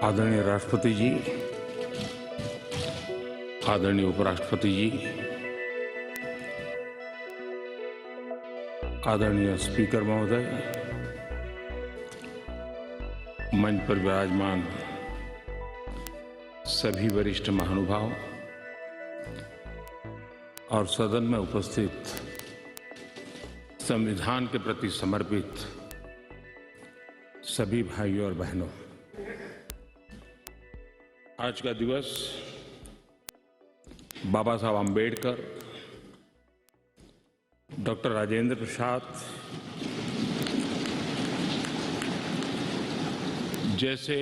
आदरणीय राष्ट्रपति जी, आदरणीय उपराष्ट्रपति जी, आदरणीय स्पीकर महोदय, मंच पर विराजमान सभी वरिष्ठ महानुभाव और सदन में उपस्थित संविधान के प्रति समर्पित सभी भाइयों और बहनों, आज का दिवस बाबा साहब आम्बेडकर, डॉक्टर राजेंद्र प्रसाद जैसे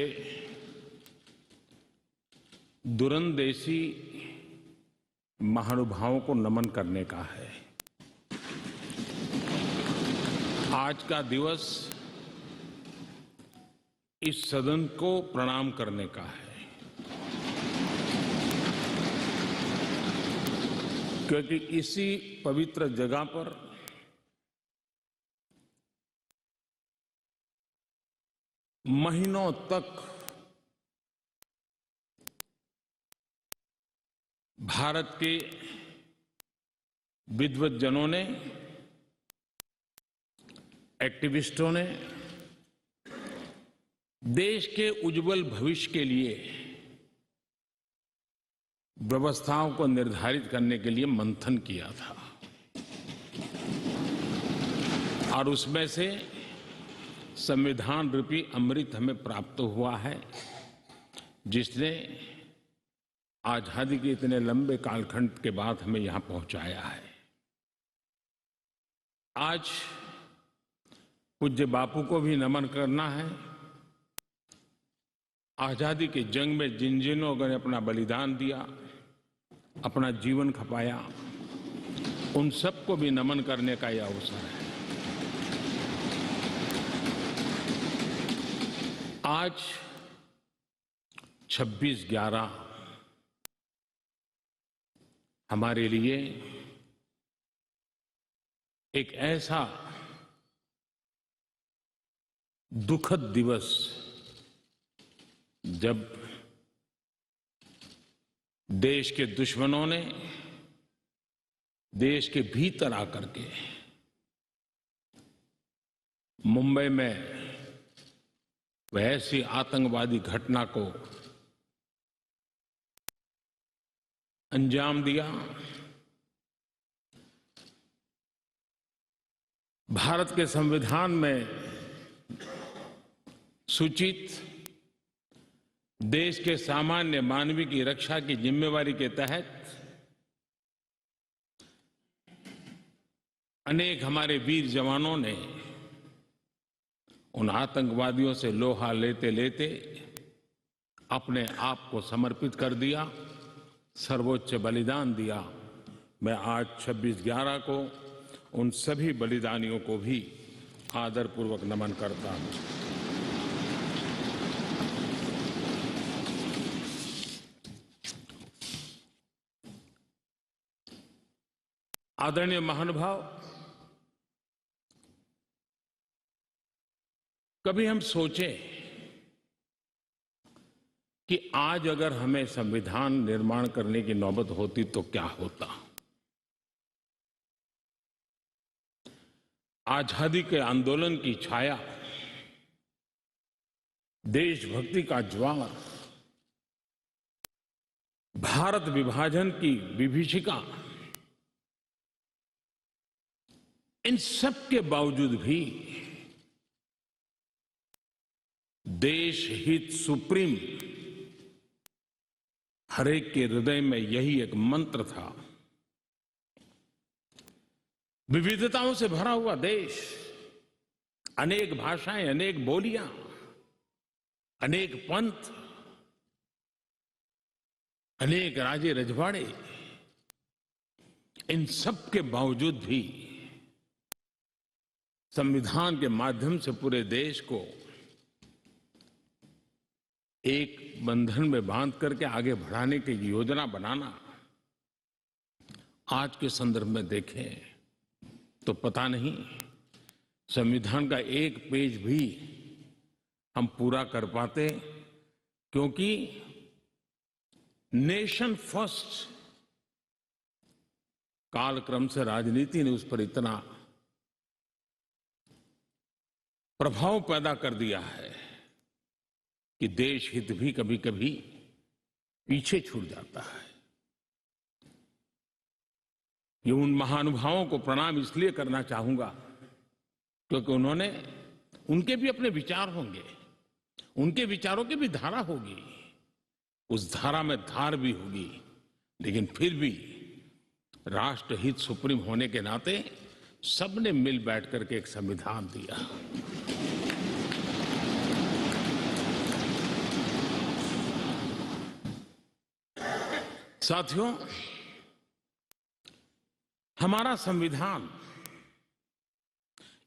दूरंदेशी महानुभावों को नमन करने का है। आज का दिवस इस सदन को प्रणाम करने का है, क्योंकि इसी पवित्र जगह पर महीनों तक भारत के विद्वज्जनों ने, एक्टिविस्टों ने देश के उज्जवल भविष्य के लिए व्यवस्थाओं को निर्धारित करने के लिए मंथन किया था और उसमें से संविधान रूपी अमृत हमें प्राप्त हुआ है, जिसने आजादी के इतने लंबे कालखंड के बाद हमें यहां पहुंचाया है। आज पूज्य बापू को भी नमन करना है। आजादी की जंग में जिन जिन लोगों ने अपना बलिदान दिया, अपना जीवन खपाया, उन सबको भी नमन करने का यह अवसर है। आज 26/11 हमारे लिए एक ऐसा दुखद दिवस, जब देश के दुश्मनों ने देश के भीतर आकर के मुंबई में वह ऐसी आतंकवादी घटना को अंजाम दिया। भारत के संविधान में सूचित देश के सामान्य मानवीय की रक्षा की जिम्मेवारी के तहत अनेक हमारे वीर जवानों ने उन आतंकवादियों से लोहा लेते लेते अपने आप को समर्पित कर दिया, सर्वोच्च बलिदान दिया। मैं आज 26/11 को उन सभी बलिदानियों को भी आदरपूर्वक नमन करता हूं। आदरणीय महानुभाव, कभी हम सोचें कि आज अगर हमें संविधान निर्माण करने की नौबत होती तो क्या होता। आजादी के आंदोलन की छाया, देशभक्ति का ज्वार, भारत विभाजन की विभीषिका, इन सब के बावजूद भी देश हित सुप्रीम हरेक के हृदय में यही एक मंत्र था। विविधताओं से भरा हुआ देश, अनेक भाषाएं, अनेक बोलियां, अनेक पंथ, अनेक राजे रजवाड़े, इन सब के बावजूद भी संविधान के माध्यम से पूरे देश को एक बंधन में बांध करके आगे बढ़ाने की योजना बनाना, आज के संदर्भ में देखें तो पता नहीं संविधान का एक पेज भी हम पूरा कर पाते क्योंकि नेशन फर्स्ट कालक्रम से राजनीति ने उस पर इतना प्रभाव पैदा कर दिया है कि देश हित भी कभी कभी पीछे छूट जाता है। ये उन महानुभावों को प्रणाम इसलिए करना चाहूंगा क्योंकि उनके भी अपने विचार होंगे, उनके विचारों की भी धारा होगी, उस धारा में धार भी होगी, लेकिन फिर भी राष्ट्रहित सुप्रीम होने के नाते सबने मिल बैठ करके एक संविधान दिया। साथियों, हमारा संविधान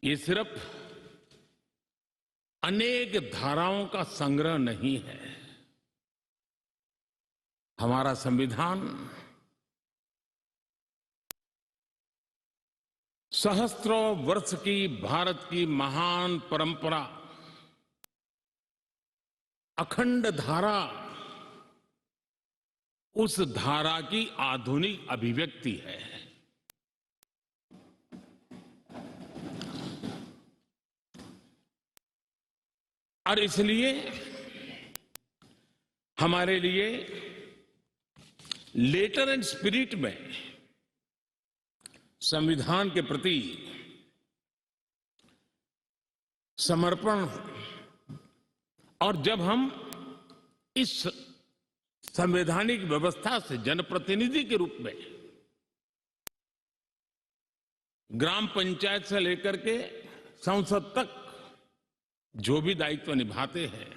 ये सिर्फ अनेक धाराओं का संग्रह नहीं है। हमारा संविधान सहस्त्रों वर्ष की भारत की महान परंपरा, अखंड धारा, उस धारा की आधुनिक अभिव्यक्ति है। और इसलिए हमारे लिए लेटर एंड स्पिरिट में संविधान के प्रति समर्पण, और जब हम इस संवैधानिक व्यवस्था से जनप्रतिनिधि के रूप में ग्राम पंचायत से लेकर के संसद तक जो भी दायित्व निभाते हैं,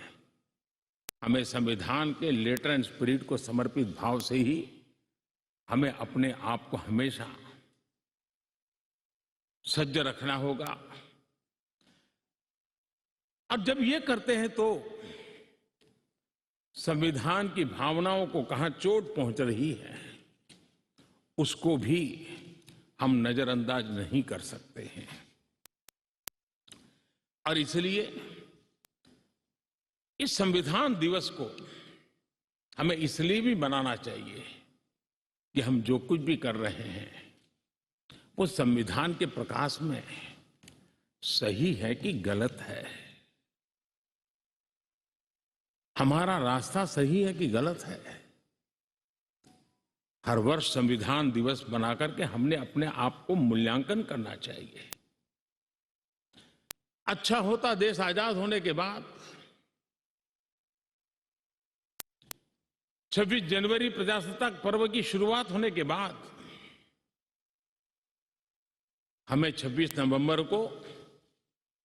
हमें संविधान के लेटर एंड स्पिरिट को समर्पित भाव से ही हमें अपने आप को हमेशा सज्ज रखना होगा। और जब ये करते हैं तो संविधान की भावनाओं को कहां चोट पहुंच रही है उसको भी हम नजरअंदाज नहीं कर सकते हैं। और इसलिए इस संविधान दिवस को हमें इसलिए भी मनाना चाहिए कि हम जो कुछ भी कर रहे हैं वो संविधान के प्रकाश में सही है कि गलत है, हमारा रास्ता सही है कि गलत है। हर वर्ष संविधान दिवस बना करके हमने अपने आप को मूल्यांकन करना चाहिए। अच्छा होता देश आजाद होने के बाद 26 जनवरी प्रजासत्ताक पर्व की शुरुआत होने के बाद हमें 26 नवंबर को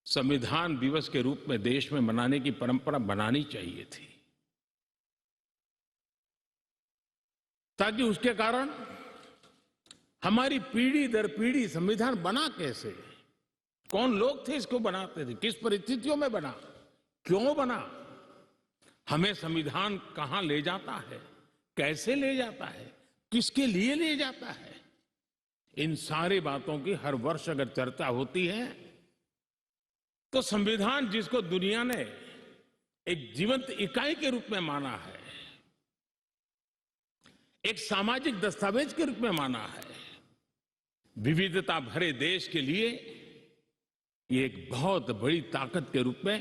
संविधान दिवस के रूप में देश में मनाने की परंपरा बनानी चाहिए थी, ताकि उसके कारण हमारी पीढ़ी दर पीढ़ी संविधान बना कैसे, कौन लोग थे इसको बनाते थे, किस परिस्थितियों में बना, क्यों बना, हमें संविधान कहां ले जाता है, कैसे ले जाता है, किसके लिए ले जाता है, इन सारी बातों की हर वर्ष अगर चर्चा होती है तो संविधान जिसको दुनिया ने एक जीवंत इकाई के रूप में माना है, एक सामाजिक दस्तावेज के रूप में माना है, विविधता भरे देश के लिए ये एक बहुत बड़ी ताकत के रूप में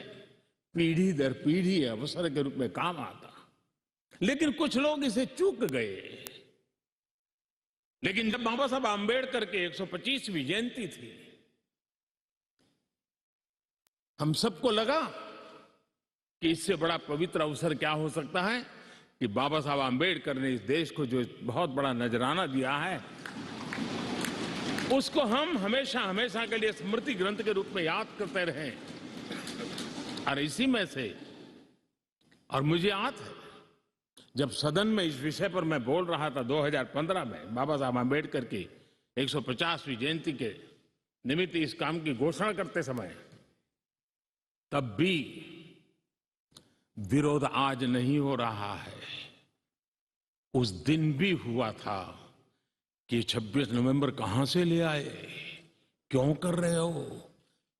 पीढ़ी दर पीढ़ी अवसर के रूप में काम आता। लेकिन कुछ लोग इसे चूक गए। लेकिन जब बाबा साहब आंबेडकर के 125वीं जयंती थी, हम सबको लगा कि इससे बड़ा पवित्र अवसर क्या हो सकता है कि बाबा साहब आंबेडकर ने इस देश को जो बहुत बड़ा नजराना दिया है उसको हम हमेशा हमेशा के लिए स्मृति ग्रंथ के रूप में याद करते रहें। और इसी में से, और मुझे याद है जब सदन में इस विषय पर मैं बोल रहा था 2015 में बाबा साहब आंबेडकर की 150वीं जयंती के निमित्त इस काम की घोषणा करते समय, तब भी विरोध आज नहीं हो रहा है, उस दिन भी हुआ था कि 26 नवंबर कहां से ले आए, क्यों कर रहे हो,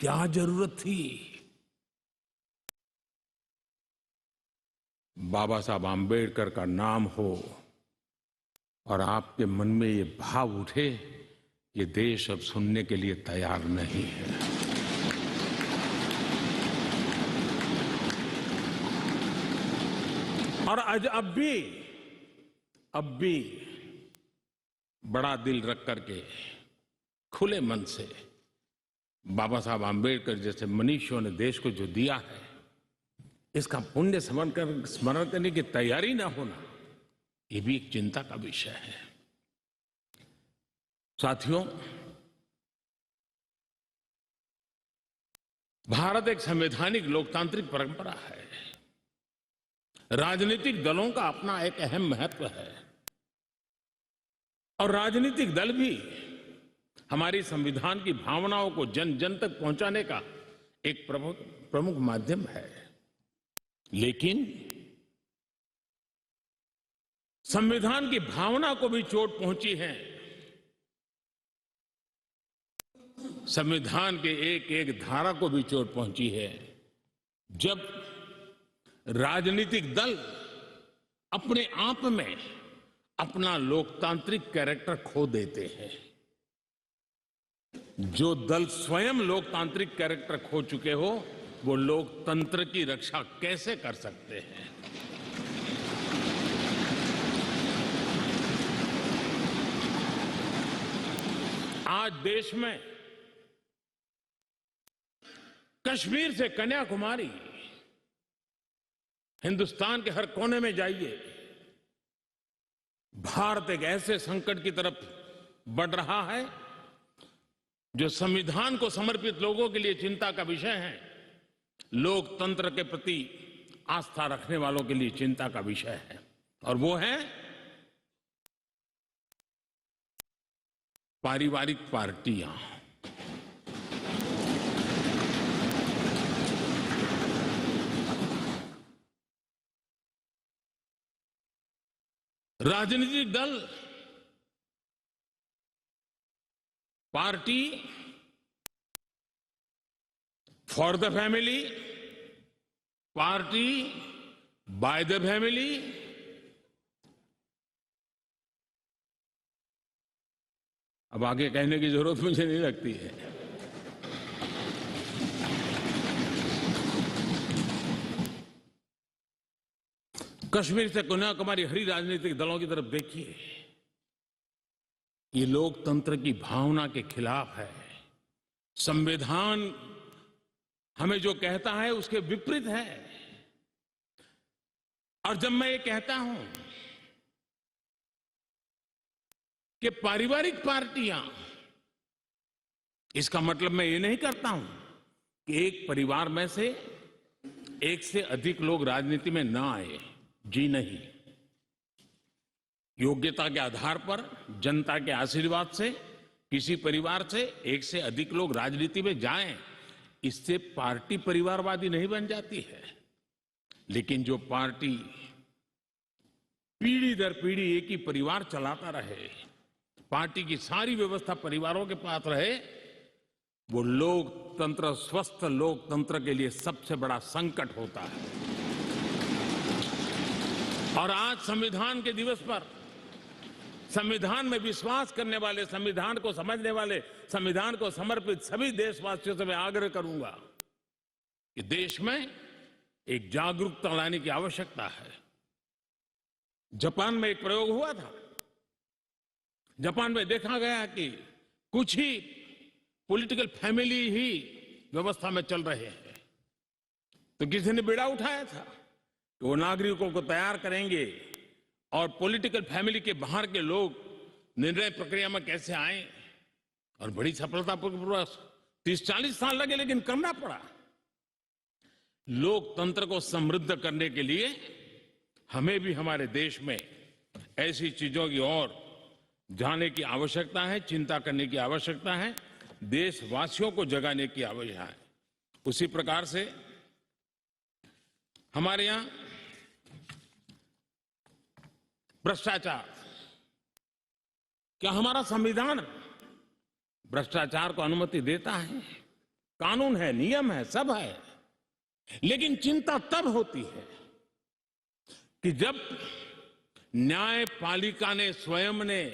क्या जरूरत थी। बाबा साहब आम्बेडकर का नाम हो और आपके मन में ये भाव उठे, ये देश अब सुनने के लिए तैयार नहीं है। और आज अब भी बड़ा दिल रख करके खुले मन से बाबा साहब आम्बेडकर जैसे मनीषियों ने देश को जो दिया है, इसका पुण्य स्मरण करने की तैयारी ना होना, ये भी एक चिंता का विषय है। साथियों, भारत एक संवैधानिक लोकतांत्रिक परंपरा है। राजनीतिक दलों का अपना एक अहम महत्व है और राजनीतिक दल भी हमारी संविधान की भावनाओं को जन जन तक पहुंचाने का एक प्रमुख माध्यम है। लेकिन संविधान की भावना को भी चोट पहुंची है। संविधान के एक एक धारा को भी चोट पहुंची है जब राजनीतिक दल अपने आप में अपना लोकतांत्रिक कैरेक्टर खो देते हैं। जो दल स्वयं लोकतांत्रिक कैरेक्टर खो चुके हो, वो लोकतंत्र की रक्षा कैसे कर सकते हैं? आज देश में कश्मीर से कन्याकुमारी, हिंदुस्तान के हर कोने में जाइए, भारत एक ऐसे संकट की तरफ बढ़ रहा है जो संविधान को समर्पित लोगों के लिए चिंता का विषय है, लोकतंत्र के प्रति आस्था रखने वालों के लिए चिंता का विषय है, और वो है पारिवारिक पार्टियां। राजनीतिक दल, party for the family, party by the family, अब आगे कहने की जरूरत मुझे नहीं लगती है। कश्मीर से कन्याकुमारी हरी राजनीतिक दलों की तरफ देखिए, ये लोकतंत्र की भावना के खिलाफ है। संविधान हमें जो कहता है उसके विपरीत है। और जब मैं ये कहता हूं कि पारिवारिक पार्टियां, इसका मतलब मैं ये नहीं करता हूं कि एक परिवार में से एक से अधिक लोग राजनीति में ना आए। जी नहीं, योग्यता के आधार पर, जनता के आशीर्वाद से किसी परिवार से एक से अधिक लोग राजनीति में जाएं, इससे पार्टी परिवारवादी नहीं बन जाती है। लेकिन जो पार्टी पीढ़ी दर पीढ़ी एक ही परिवार चलाता रहे, पार्टी की सारी व्यवस्था परिवारों के पास रहे, वो लोकतंत्र, स्वस्थ लोकतंत्र के लिए सबसे बड़ा संकट होता है। और आज संविधान के दिवस पर संविधान में विश्वास करने वाले, संविधान को समझने वाले, संविधान को समर्पित सभी देशवासियों से मैं आग्रह करूंगा कि देश में एक जागरूकता लाने की आवश्यकता है। जापान में एक प्रयोग हुआ था। जापान में देखा गया कि कुछ ही पॉलिटिकल फैमिली ही व्यवस्था में चल रहे हैं, तो किसी ने बीड़ा उठाया था कि वो नागरिकों को तैयार करेंगे और पॉलिटिकल फैमिली के बाहर के लोग निर्णय प्रक्रिया में कैसे आए, और बड़ी सफलतापूर्वक 30-40 साल लगे, लेकिन करना पड़ा। लोकतंत्र को समृद्ध करने के लिए हमें भी हमारे देश में ऐसी चीजों की ओर जाने की आवश्यकता है, चिंता करने की आवश्यकता है, देशवासियों को जगाने की आवश्यकता है। उसी प्रकार से हमारे यहां भ्रष्टाचार, क्या हमारा संविधान भ्रष्टाचार को अनुमति देता है? कानून है, नियम है, सब है, लेकिन चिंता तब होती है कि जब न्यायपालिका ने स्वयं ने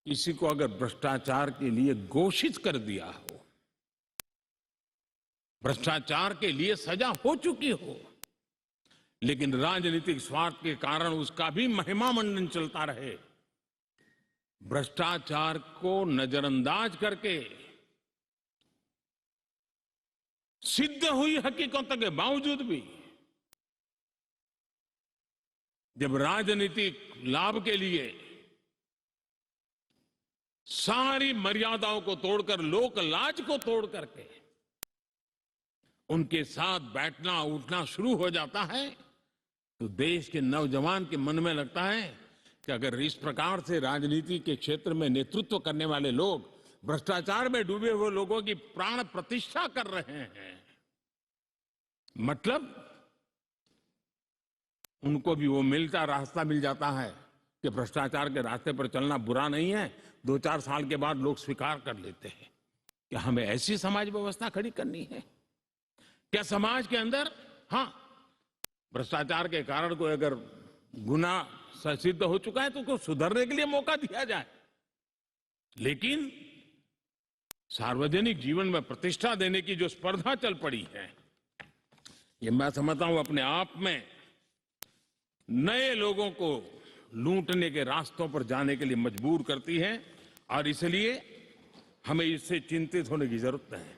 किसी को अगर भ्रष्टाचार के लिए घोषित कर दिया हो, भ्रष्टाचार के लिए सजा हो चुकी हो, लेकिन राजनीतिक स्वार्थ के कारण उसका भी महिमा मंडन चलता रहे, भ्रष्टाचार को नजरअंदाज करके सिद्ध हुई हकीकतों के बावजूद भी जब राजनीतिक लाभ के लिए सारी मर्यादाओं को तोड़कर, लोक लाज को तोड़ करके उनके साथ बैठना उठना शुरू हो जाता है, तो देश के नौजवान के मन में लगता है कि अगर इस प्रकार से राजनीति के क्षेत्र में नेतृत्व करने वाले लोग भ्रष्टाचार में डूबे हुए लोगों की प्राण प्रतिष्ठा कर रहे हैं, मतलब उनको भी वो रास्ता मिल जाता है कि भ्रष्टाचार के रास्ते पर चलना बुरा नहीं है। 2-4 साल के बाद लोग स्वीकार कर लेते हैं कि हमें ऐसी समाज व्यवस्था खड़ी करनी है। क्या समाज के अंदर, हाँ, भ्रष्टाचार के कारण कोई अगर गुना सिद्ध हो चुका है तो उसको सुधरने के लिए मौका दिया जाए, लेकिन सार्वजनिक जीवन में प्रतिष्ठा देने की जो स्पर्धा चल पड़ी है, ये मैं समझता हूं अपने आप में नए लोगों को लूटने के रास्तों पर जाने के लिए मजबूर करती है, और इसलिए हमें इससे चिंतित होने की जरूरत है।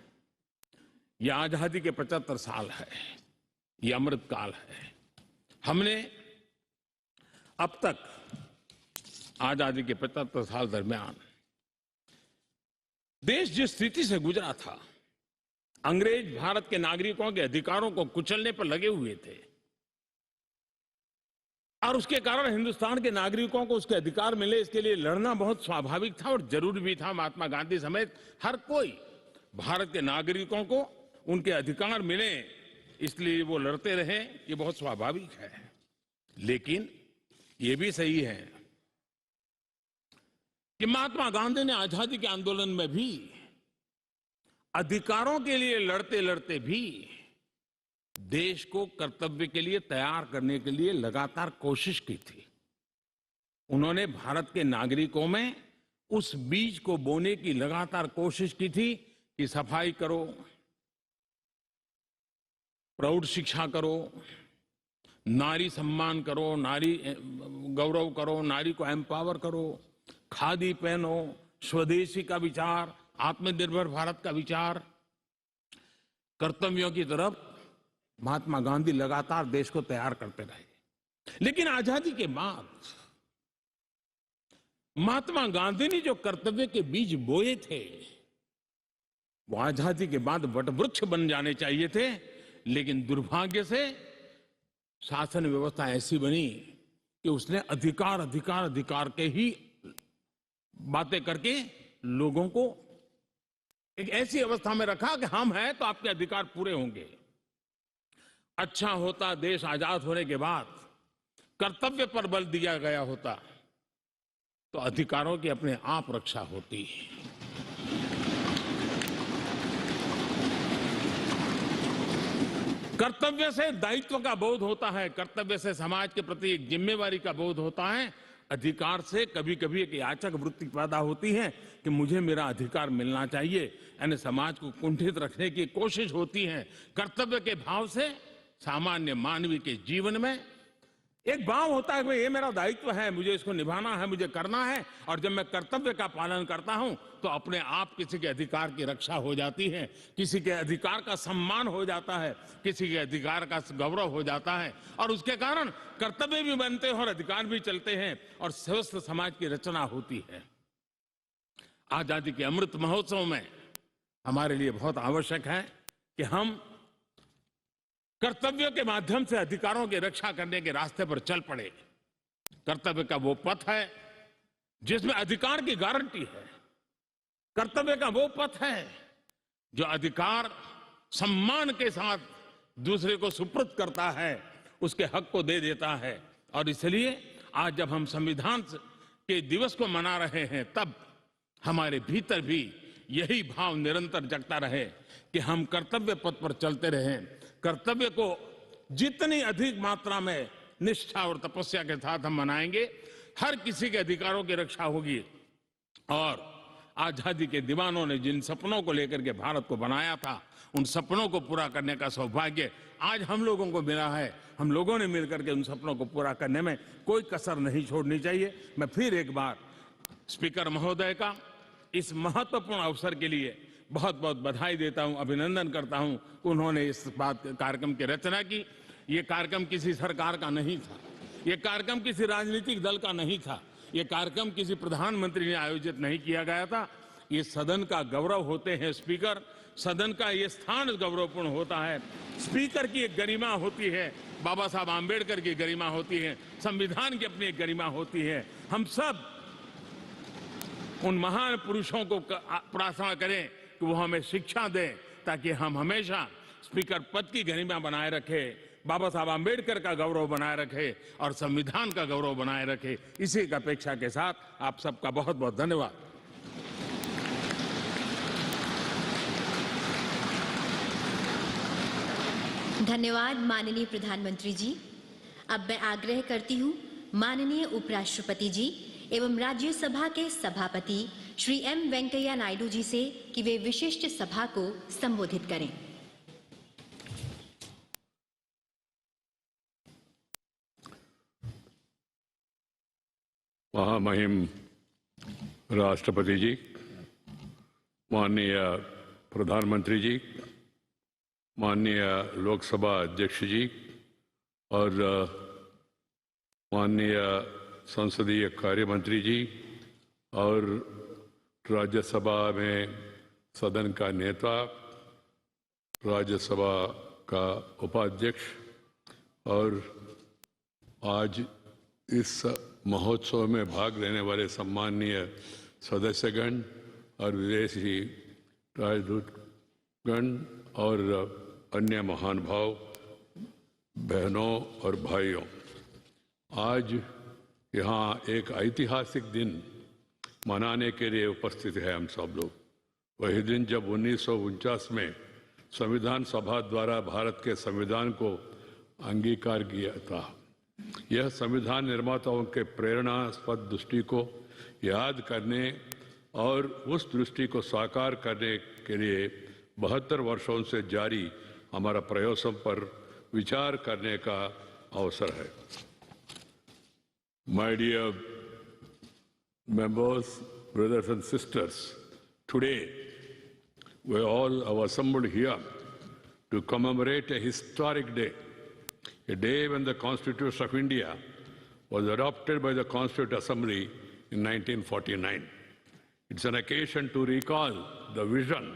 यह आजादी के 75 साल है, यह अमृत काल है। हमने अब तक आजादी के 75 साल दरमियान देश जिस स्थिति से गुजरा था, अंग्रेज भारत के नागरिकों के अधिकारों को कुचलने पर लगे हुए थे, और उसके कारण हिंदुस्तान के नागरिकों को उसके अधिकार मिले, इसके लिए लड़ना बहुत स्वाभाविक था और जरूरी भी था। महात्मा गांधी समेत हर कोई भारत के नागरिकों को उनके अधिकार मिले, इसलिए वो लड़ते रहे, ये बहुत स्वाभाविक है। लेकिन ये भी सही है कि महात्मा गांधी ने आजादी के आंदोलन में भी अधिकारों के लिए लड़ते लड़ते भी देश को कर्तव्य के लिए तैयार करने के लिए लगातार कोशिश की थी। उन्होंने भारत के नागरिकों में उस बीज को बोने की लगातार कोशिश की थी कि सफाई करो, प्रौढ़ शिक्षा करो, नारी सम्मान करो, नारी गौरव करो, नारी को एम्पावर करो, खादी पहनो, स्वदेशी का विचार, आत्मनिर्भर भारत का विचार, कर्तव्यों की तरफ महात्मा गांधी लगातार देश को तैयार करते रहे। लेकिन आजादी के बाद महात्मा गांधी ने जो कर्तव्य के बीज बोए थे, वो आजादी के बाद वटवृक्ष बन जाने चाहिए थे, लेकिन दुर्भाग्य से शासन व्यवस्था ऐसी बनी कि उसने अधिकार अधिकार अधिकार के ही बातें करके लोगों को एक ऐसी अवस्था में रखा कि हम हैं तो आपके अधिकार पूरे होंगे। अच्छा होता देश आजाद होने के बाद कर्तव्य पर बल दिया गया होता तो अधिकारों की अपने आप रक्षा होती। कर्तव्य से दायित्व का बोध होता है, कर्तव्य से समाज के प्रति एक जिम्मेवारी का बोध होता है। अधिकार से कभी कभी एक याचक वृत्ति पैदा होती है कि मुझे मेरा अधिकार मिलना चाहिए, यानी समाज को कुंठित रखने की कोशिश होती है। कर्तव्य के भाव से सामान्य मानवीय के जीवन में एक भाव होता है कि ये मेरा दायित्व है, मुझे इसको निभाना है, मुझे करना है, और जब मैं कर्तव्य का पालन करता हूं तो अपने आप किसी के अधिकार की रक्षा हो जाती है, किसी के अधिकार का सम्मान हो जाता है, किसी के अधिकार का गौरव हो जाता है, और उसके कारण कर्तव्य भी बनते हैं और अधिकार भी चलते हैं और स्वस्थ समाज की रचना होती है। आजादी के अमृत महोत्सव में हमारे लिए बहुत आवश्यक है कि हम कर्तव्यों के माध्यम से अधिकारों की रक्षा करने के रास्ते पर चल पड़े। कर्तव्य का वो पथ है जिसमें अधिकार की गारंटी है, कर्तव्य का वो पथ है जो अधिकार सम्मान के साथ दूसरे को सुपुर्द करता है, उसके हक को दे देता है। और इसलिए आज जब हम संविधान के दिवस को मना रहे हैं, तब हमारे भीतर भी यही भाव निरंतर जगता रहे कि हम कर्तव्य पथ पर चलते रहें, कर्तव्य को जितनी अधिक मात्रा में निष्ठा और तपस्या के साथ हम मनाएंगे, हर किसी के अधिकारों की रक्षा होगी। और आजादी के दीवानों ने जिन सपनों को लेकर के भारत को बनाया था, उन सपनों को पूरा करने का सौभाग्य आज हम लोगों को मिला है। हम लोगों ने मिलकर के उन सपनों को पूरा करने में कोई कसर नहीं छोड़नी चाहिए। मैं फिर एक बार स्पीकर महोदय का इस महत्वपूर्ण अवसर के लिए बहुत बहुत बधाई देता हूं, अभिनंदन करता हूं। उन्होंने इस कार्यक्रम की रचना की। ये कार्यक्रम किसी सरकार का नहीं था, ये कार्यक्रम किसी राजनीतिक दल का नहीं था, ये कार्यक्रम किसी प्रधानमंत्री ने आयोजित नहीं किया गया था। ये सदन का गौरव होते हैं स्पीकर, सदन का ये स्थान गौरवपूर्ण होता है। स्पीकर की एक गरिमा होती है, बाबा साहब आम्बेडकर की गरिमा होती है, संविधान की अपनी एक गरिमा होती है। हम सब उन महान पुरुषों को प्रार्थना करें कि वो हमें शिक्षा दें, ताकि हम हमेशा स्पीकर पद की गरिमा बनाए रखें, बाबा साहब आम्बेडकर का गौरव बनाए रखें और संविधान का गौरव बनाए रखें। इसी एक अपेक्षा के साथ आप सबका बहुत बहुत धन्यवाद। धन्यवाद माननीय प्रधानमंत्री जी। अब मैं आग्रह करती हूँ माननीय उपराष्ट्रपति जी एवं राज्यसभा के सभापति श्री एम वेंकैया नायडू जी से कि वे विशिष्ट सभा को संबोधित करें। महामहिम राष्ट्रपति जी, माननीय प्रधानमंत्री जी, माननीय लोकसभा अध्यक्ष जी और माननीय संसदीय कार्य मंत्री जी और राज्यसभा में सदन का नेता, राज्यसभा का उपाध्यक्ष और आज इस महोत्सव में भाग लेने वाले सम्माननीय सदस्यगण और विदेशी राजदूतगण और अन्य महानुभाव, बहनों और भाइयों, आज यहाँ एक ऐतिहासिक दिन मनाने के लिए उपस्थित है हम सब लोग। वही दिन जब 1949 में संविधान सभा द्वारा भारत के संविधान को अंगीकार किया था। यह संविधान निर्माताओं के प्रेरणास्पद दृष्टि को याद करने और उस दृष्टि को साकार करने के लिए 72 वर्षों से जारी हमारा प्रयासों पर विचार करने का अवसर है। My dear members, brothers and sisters, today we all are assembled here to commemorate a historic day, a day when the Constitution of India was adopted by the Constituent Assembly in 1949. It's an occasion to recall the vision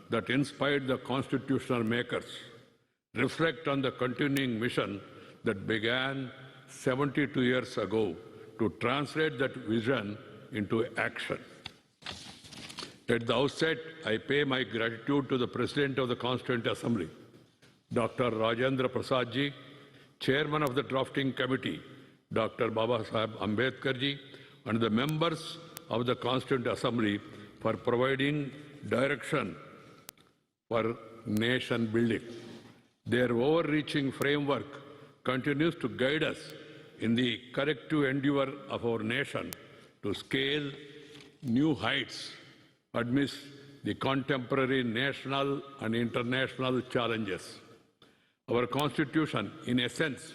that inspired the constitutional makers, reflect on the continuing mission that began 72 years ago to translate that vision into action. At the outset, I pay my gratitude to the President of the Constituent Assembly, Dr. Rajendra Prasad ji, Chairman of the Drafting Committee, Dr. Baba Saheb Ambedkar ji, and the members of the Constituent Assembly for providing direction for nation building. Their overreaching framework continues to guide us in the collective endeavor of our nation to scale new heights amidst the contemporary national and international challenges. Our Constitution, in essence,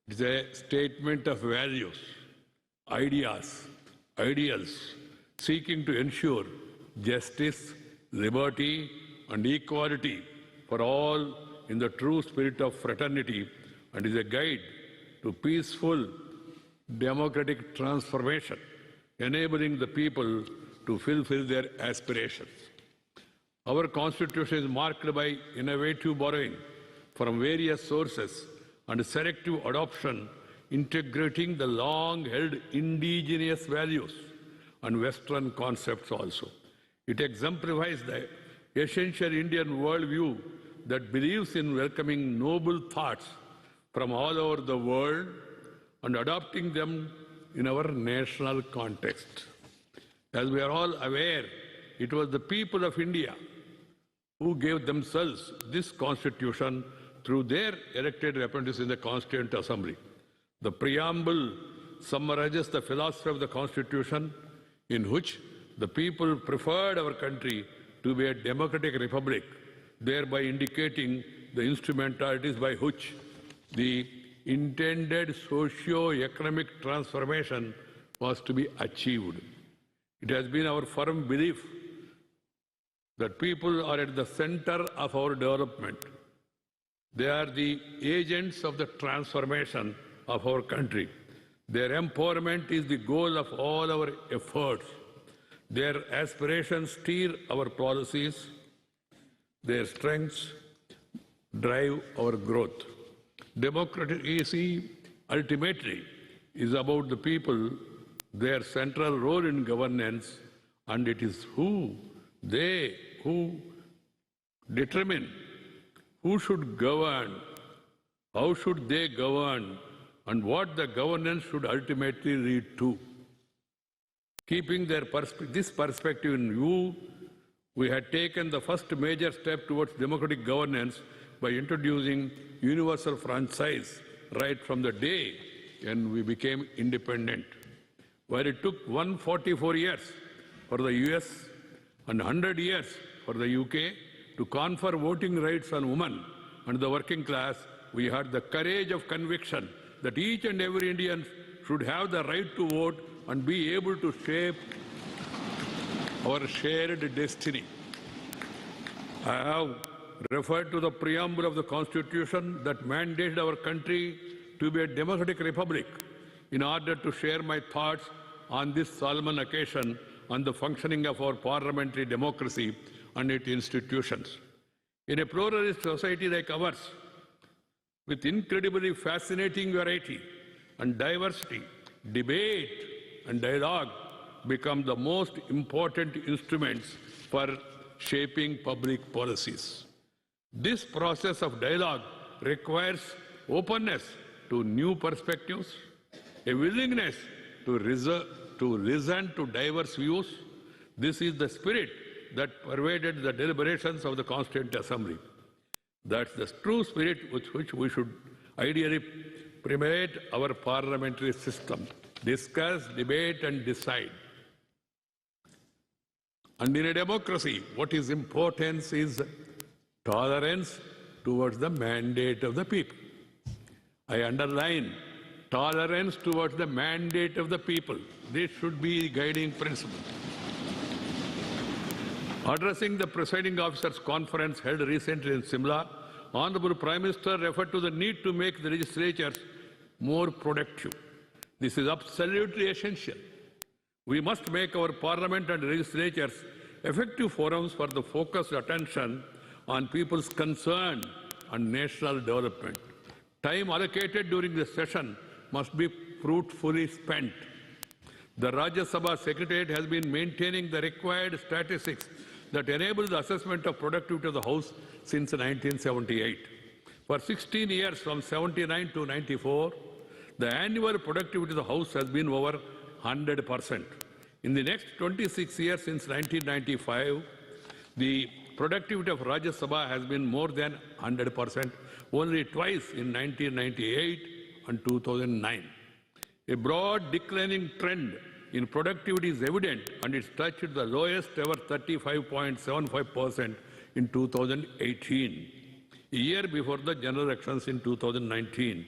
is a statement of values, ideas, ideals, seeking to ensure justice, liberty, and equality for all in the true spirit of fraternity, and is a guide to peaceful democratic transformation, enabling the people to fulfill their aspirations. Our Constitution is marked by innovative borrowing from various sources and selective adoption, integrating the long-held indigenous values and Western concepts also. It exemplifies the essential Indian worldview that believes in welcoming noble thoughts from all over the world and adopting them in our national context. As we are all aware, it was the people of India who gave themselves this constitution through their elected representatives in the Constituent Assembly. The preamble summarizes the philosophy of the Constitution, in which the people preferred our country to be a democratic republic, thereby indicating the instrumentalities by which the intended socio-economic transformation was to be achieved. It has been our firm belief that people are at the center of our development. They are the agents of the transformation of our country. Their empowerment is the goal of all our efforts. Their aspirations steer our policies. Their strengths drive our growth. Democracy ultimately is about the people, their central role in governance, and it is who determine who should govern, how should they govern, and what the governance should ultimately lead to. Keeping this perspective in view, we had taken the first major step towards democratic governance by introducing universal franchise right from the day when we became independent. While it took 144 years for the US and 100 years for the UK to confer voting rights on women and the working class, we had the courage of conviction that each and every Indian should have the right to vote and be able to shape our shared destiny. I have referred to the preamble of the Constitution that mandated our country to be a democratic republic in order to share my thoughts on this solemn occasion on the functioning of our parliamentary democracy and its institutions. In a pluralist society like ours, with incredibly fascinating variety and diversity, debate and dialogue become the most important instruments for shaping public policies. This process of dialogue requires openness to new perspectives, a willingness to listen to diverse views. This is the spirit that pervaded the deliberations of the Constituent Assembly. That's the true spirit with which we should ideally permeate our parliamentary system. Discuss, debate, and decide. And in a democracy, what is important is tolerance towards the mandate of the people. I underline tolerance towards the mandate of the people. This should be the guiding principle. Addressing the presiding officers' conference held recently in Simla, Honorable Prime Minister referred to the need to make the legislatures more productive. This is absolutely essential. We must make our parliament and legislatures effective forums for the focused attention on people's concern and national development. Time allocated during the session must be fruitfully spent. The Rajya Sabha Secretariat has been maintaining the required statistics that enable the assessment of productivity of the House since 1978. For 16 years, from 79 to 94, the annual productivity of the House has been over 100%. In the next 26 years since 1995, the productivity of Rajya Sabha has been more than 100%, only twice in 1998 and 2009. A broad declining trend in productivity is evident, and it's touched the lowest ever 35.75% in 2018, a year before the general elections in 2019.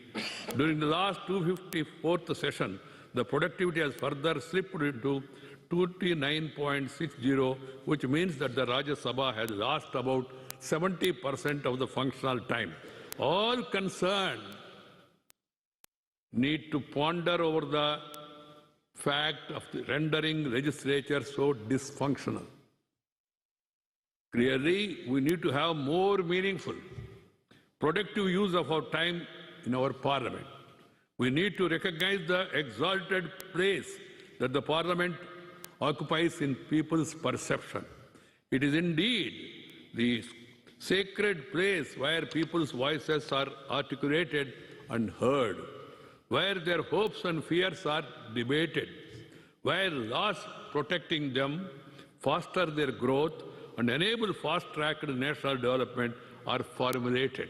During the last 254th session, the productivity has further slipped into 29.60, which means that the Rajya Sabha has lost about 70% of the functional time. All concerned need to ponder over the fact of the rendering legislature so dysfunctional. Clearly, we need to have more meaningful, productive use of our time in our parliament. We need to recognize the exalted place that the parliament occupies in people's perception. It is indeed the sacred place where people's voices are articulated and heard, where their hopes and fears are debated, where laws protecting them foster their growth and enable fast-tracked national development are formulated.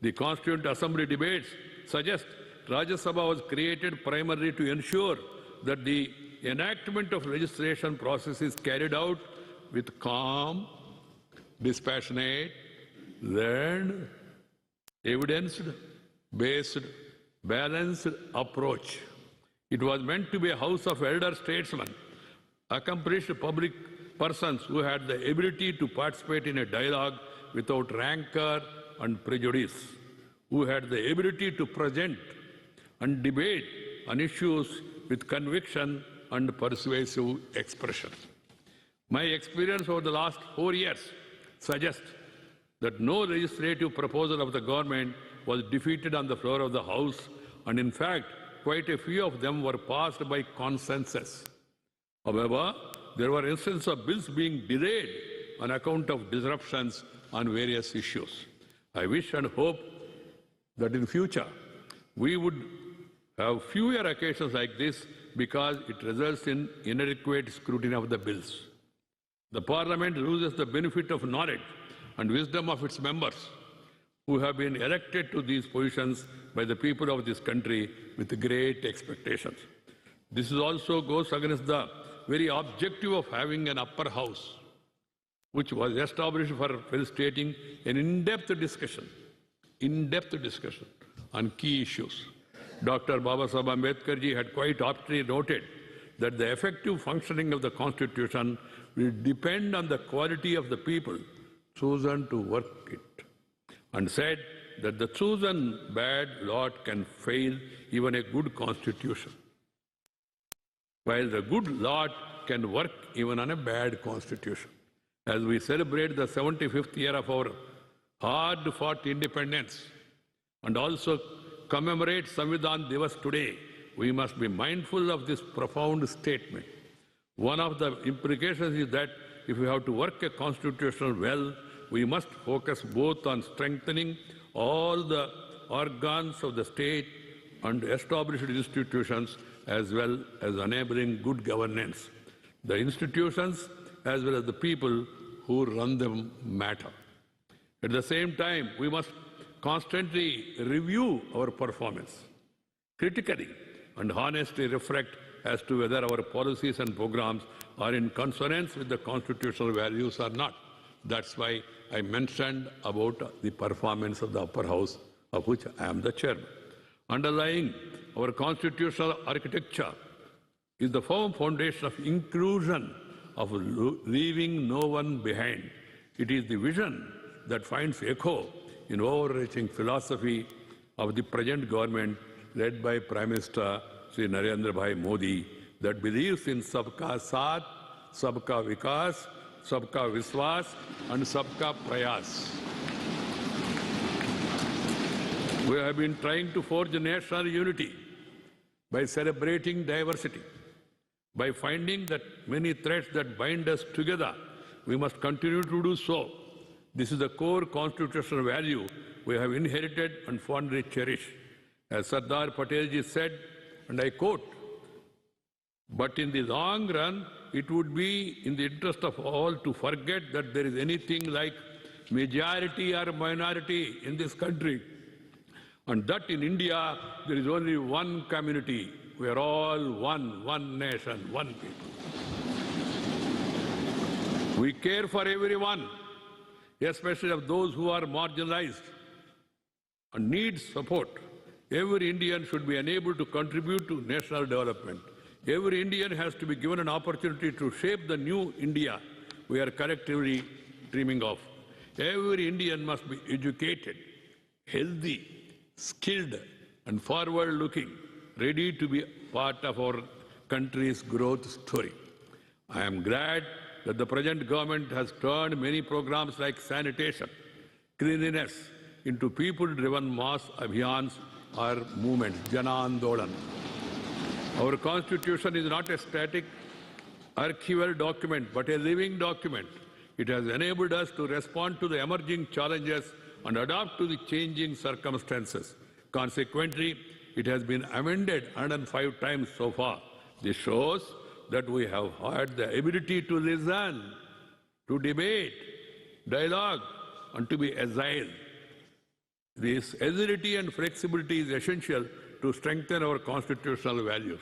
The Constituent Assembly debates suggest Rajya Sabha was created primarily to ensure that the enactment of legislation process is carried out with calm, dispassionate, learned, evidence-based, balanced approach. It was meant to be a house of elder statesmen, accomplished public persons who had the ability to participate in a dialogue without rancor and prejudice, who had the ability to present and debate on issues with conviction and persuasive expression. My experience over the last 4 years suggests that no legislative proposal of the government was defeated on the floor of the House, and in fact, quite a few of them were passed by consensus. However, there were instances of bills being delayed on account of disruptions on various issues. I wish and hope that in future we would have fewer occasions like this because it results in inadequate scrutiny of the bills. The Parliament loses the benefit of knowledge and wisdom of its members who have been elected to these positions by the people of this country with great expectations. This also goes against the very objective of having an upper house, which was established for facilitating an in-depth discussion on key issues. Dr. Babasaheb Ambedkar ji had quite aptly noted that the effective functioning of the Constitution will depend on the quality of the people chosen to work it, and said that the chosen bad lot can fail even a good Constitution, while the good lot can work even on a bad Constitution. As we celebrate the 75th year of our hard-fought independence and also commemorate Samvidhan Divas today, we must be mindful of this profound statement. One of the implications is that if we have to work a constitution well, we must focus both on strengthening all the organs of the state and established institutions as well as enabling good governance. The institutions as well as the people who run them matter. At the same time, we must constantly review our performance, critically and honestly reflect as to whether our policies and programs are in consonance with the constitutional values or not. That's why I mentioned about the performance of the upper house, of which I am the chairman. Underlying our constitutional architecture is the firm foundation of inclusion, of leaving no one behind. It is the vision that finds echo in overreaching philosophy of the present government led by Prime Minister Sri Narendra Bhai Modi, that believes in Sabka Saath, Sabka Vikas, Sabka Viswas and Sabka Prayas. We have been trying to forge national unity by celebrating diversity, by finding that many threads that bind us together. We must continue to do so. This is the core constitutional value we have inherited and fondly cherish. As Sardar Patel ji said, and I quote, "But in the long run, it would be in the interest of all to forget that there is anything like majority or minority in this country, and that in India there is only one community. We are all one nation, one people. We care for everyone, especially of those who are marginalized and need support. Every Indian should be enabled to contribute to national development. Every Indian has to be given an opportunity to shape the new India we are collectively dreaming of. Every Indian must be educated, healthy, skilled, and forward-looking, ready to be part of our country's growth story. I am glad that the present government has turned many programs like sanitation, cleanliness, into people-driven mass abhiyans or movements, Jana Andolan. Our Constitution is not a static archival document, but a living document. It has enabled us to respond to the emerging challenges and adapt to the changing circumstances. Consequently, it has been amended 105 times so far. This shows that we have had the ability to listen, to debate, dialogue, and to be agile. This agility and flexibility is essential to strengthen our constitutional values.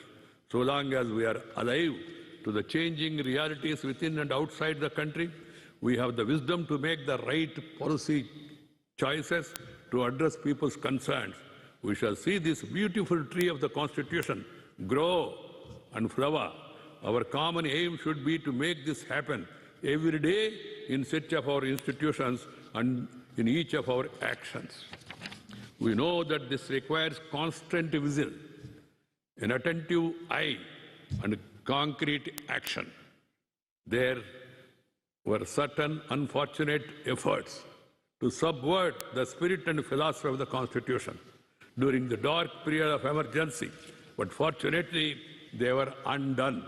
So long as we are alive to the changing realities within and outside the country, we have the wisdom to make the right policy choices to address people's concerns. We shall see this beautiful tree of the Constitution grow and flower. Our common aim should be to make this happen every day in each of our institutions and in each of our actions. We know that this requires constant vigil, an attentive eye, and concrete action. There were certain unfortunate efforts to subvert the spirit and philosophy of the Constitution during the dark period of emergency, but fortunately they were undone.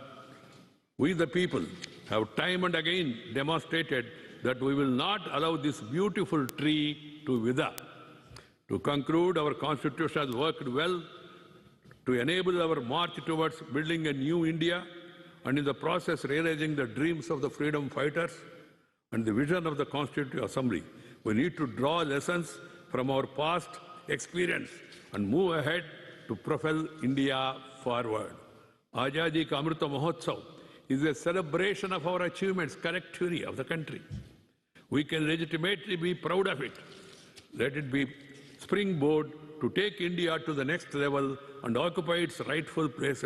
We the people have time and again demonstrated that we will not allow this beautiful tree to wither. To conclude, our Constitution has worked well to enable our march towards building a new India and in the process realizing the dreams of the freedom fighters and the vision of the Constituent Assembly. We need to draw lessons from our past experience and move ahead to propel India forward. Azadi Ka Amrita Mahotsav is a celebration of our achievements collectively of the country. We can legitimately be proud of it. Let it be springboard to take India to the next level and occupy its rightful place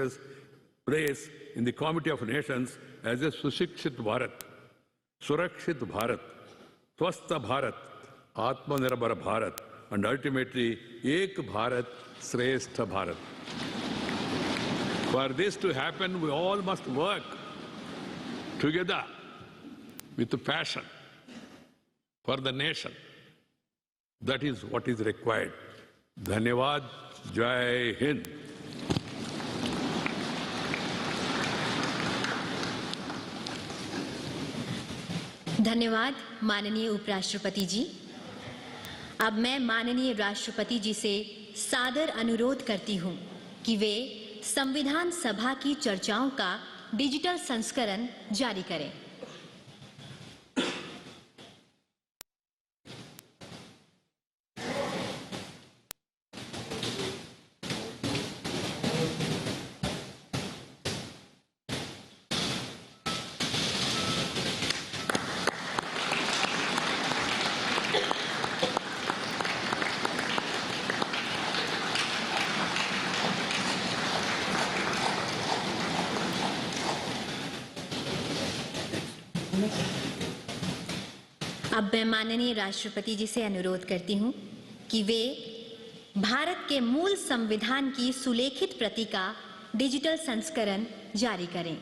in the Committee of Nations as a Sushikshit Bharat, Surakshit Bharat, Swastha Bharat, Atmanirbhar Bharat, and ultimately Ek Bharat, Shrestha Bharat. For this to happen, we all must work together with passion for the nation. That is what is required. Dhanyavad, Jai Hind. धन्यवाद माननीय उपराष्ट्रपति जी। अब मैं माननीय राष्ट्रपति जी से सादर अनुरोध करती हूं कि वे संविधान सभा की चर्चाओं का डिजिटल संस्करण जारी करें। अब मैं माननीय राष्ट्रपति जी से अनुरोध करती हूं कि वे भारत के मूल संविधान की सुलेखित प्रति का डिजिटल संस्करण जारी करें।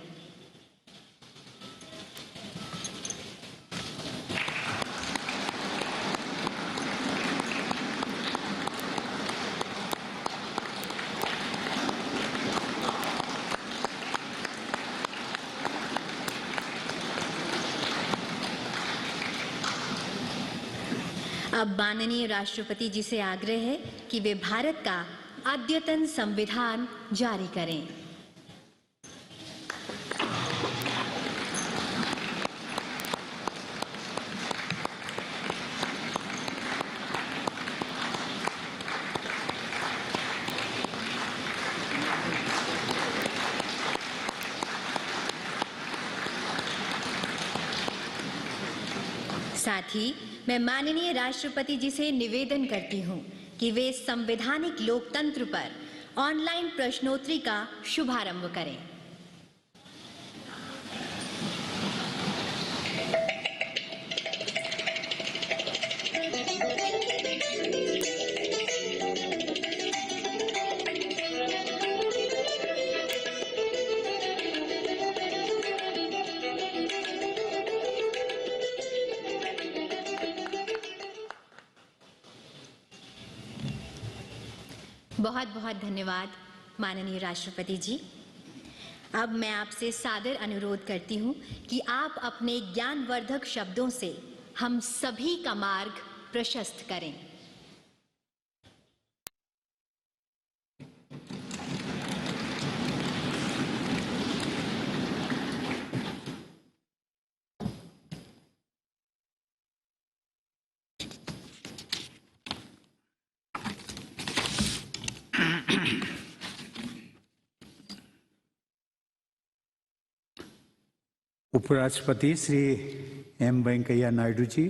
अब माननीय राष्ट्रपति जी से आग्रह है कि वे भारत का अद्यतन संविधान जारी करें। साथ ही मैं माननीय राष्ट्रपति जी से निवेदन करती हूं कि वे संवैधानिक लोकतंत्र पर ऑनलाइन प्रश्नोत्तरी का शुभारंभ करें। बहुत बहुत धन्यवाद माननीय राष्ट्रपति जी। अब मैं आपसे सादर अनुरोध करती हूं कि आप अपने ज्ञानवर्धक शब्दों से हम सभी का मार्ग प्रशस्त करें। उपराष्ट्रपति श्री एम वेंकैया नायडू जी,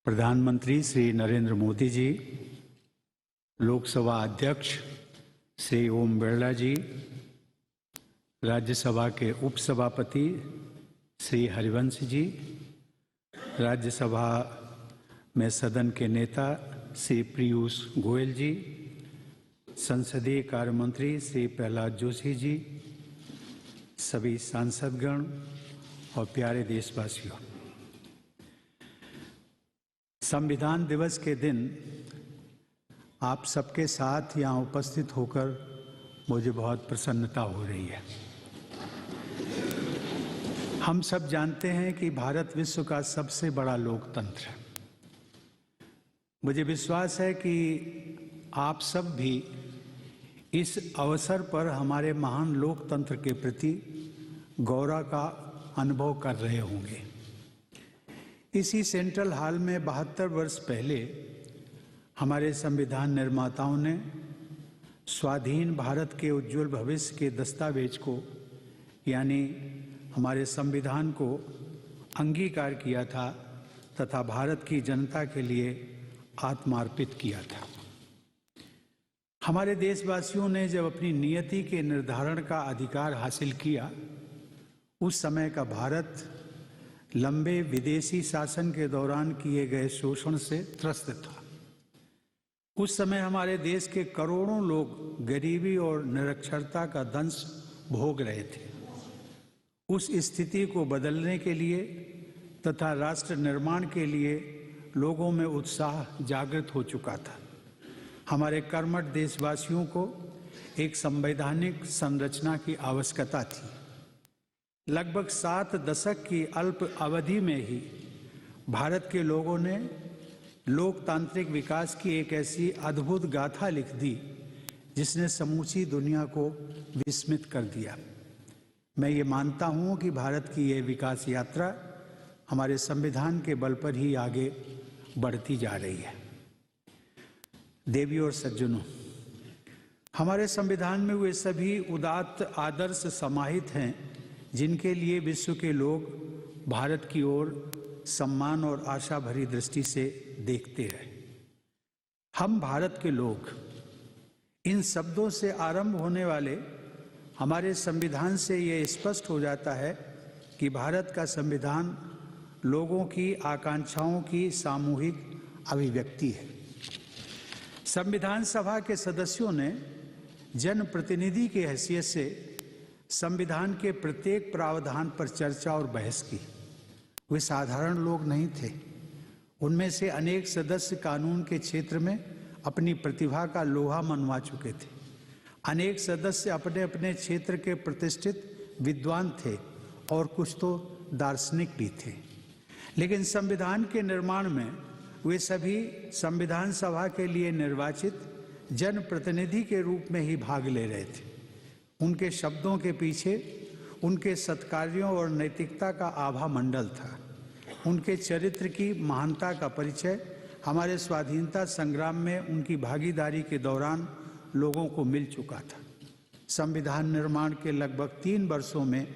प्रधानमंत्री श्री नरेंद्र मोदी जी, लोकसभा अध्यक्ष श्री ओम बिरला जी, राज्यसभा के उपसभापति श्री हरिवंश जी, राज्यसभा में सदन के नेता श्री पीयूष गोयल जी, संसदीय कार्य मंत्री श्री प्रहलाद जोशी जी, सभी सांसदगण और प्यारे देशवासियों, संविधान दिवस के दिन आप सबके साथ यहाँ उपस्थित होकर मुझे बहुत प्रसन्नता हो रही है। हम सब जानते हैं कि भारत विश्व का सबसे बड़ा लोकतंत्र है। मुझे विश्वास है कि आप सब भी इस अवसर पर हमारे महान लोकतंत्र के प्रति गौरव का अनुभव कर रहे होंगे। इसी सेंट्रल हॉल में 72 वर्ष पहले हमारे संविधान निर्माताओं ने स्वाधीन भारत के उज्जवल भविष्य के दस्तावेज को यानी हमारे संविधान को अंगीकार किया था तथा भारत की जनता के लिए आत्मार्पित किया था। हमारे देशवासियों ने जब अपनी नियति के निर्धारण का अधिकार हासिल किया, उस समय का भारत लंबे विदेशी शासन के दौरान किए गए शोषण से त्रस्त था। उस समय हमारे देश के करोड़ों लोग गरीबी और निरक्षरता का दंश भोग रहे थे। उस स्थिति को बदलने के लिए तथा राष्ट्र निर्माण के लिए लोगों में उत्साह जागृत हो चुका था। हमारे कर्मठ देशवासियों को एक संवैधानिक संरचना की आवश्यकता थी। लगभग 7 दशक की अल्प अवधि में ही भारत के लोगों ने लोकतांत्रिक विकास की एक ऐसी अद्भुत गाथा लिख दी जिसने समूची दुनिया को विस्मित कर दिया। मैं ये मानता हूँ कि भारत की ये विकास यात्रा हमारे संविधान के बल पर ही आगे बढ़ती जा रही है। देवियों और सज्जनों, हमारे संविधान में वे सभी उदात्त आदर्श समाहित हैं जिनके लिए विश्व के लोग भारत की ओर सम्मान और आशा भरी दृष्टि से देखते रहे। हम भारत के लोग, इन शब्दों से आरंभ होने वाले हमारे संविधान से ये स्पष्ट हो जाता है कि भारत का संविधान लोगों की आकांक्षाओं की सामूहिक अभिव्यक्ति है। संविधान सभा के सदस्यों ने जनप्रतिनिधि की हैसियत से संविधान के प्रत्येक प्रावधान पर चर्चा और बहस की। वे साधारण लोग नहीं थे। उनमें से अनेक सदस्य कानून के क्षेत्र में अपनी प्रतिभा का लोहा मनवा चुके थे। अनेक सदस्य अपने अपने क्षेत्र के प्रतिष्ठित विद्वान थे और कुछ तो दार्शनिक भी थे। लेकिन संविधान के निर्माण में वे सभी संविधान सभा के लिए निर्वाचित जनप्रतिनिधि के रूप में ही भाग ले रहे थे। उनके शब्दों के पीछे उनके सत्कार्यों और नैतिकता का आभा मंडल था। उनके चरित्र की महानता का परिचय हमारे स्वाधीनता संग्राम में उनकी भागीदारी के दौरान लोगों को मिल चुका था। संविधान निर्माण के लगभग 3 वर्षों में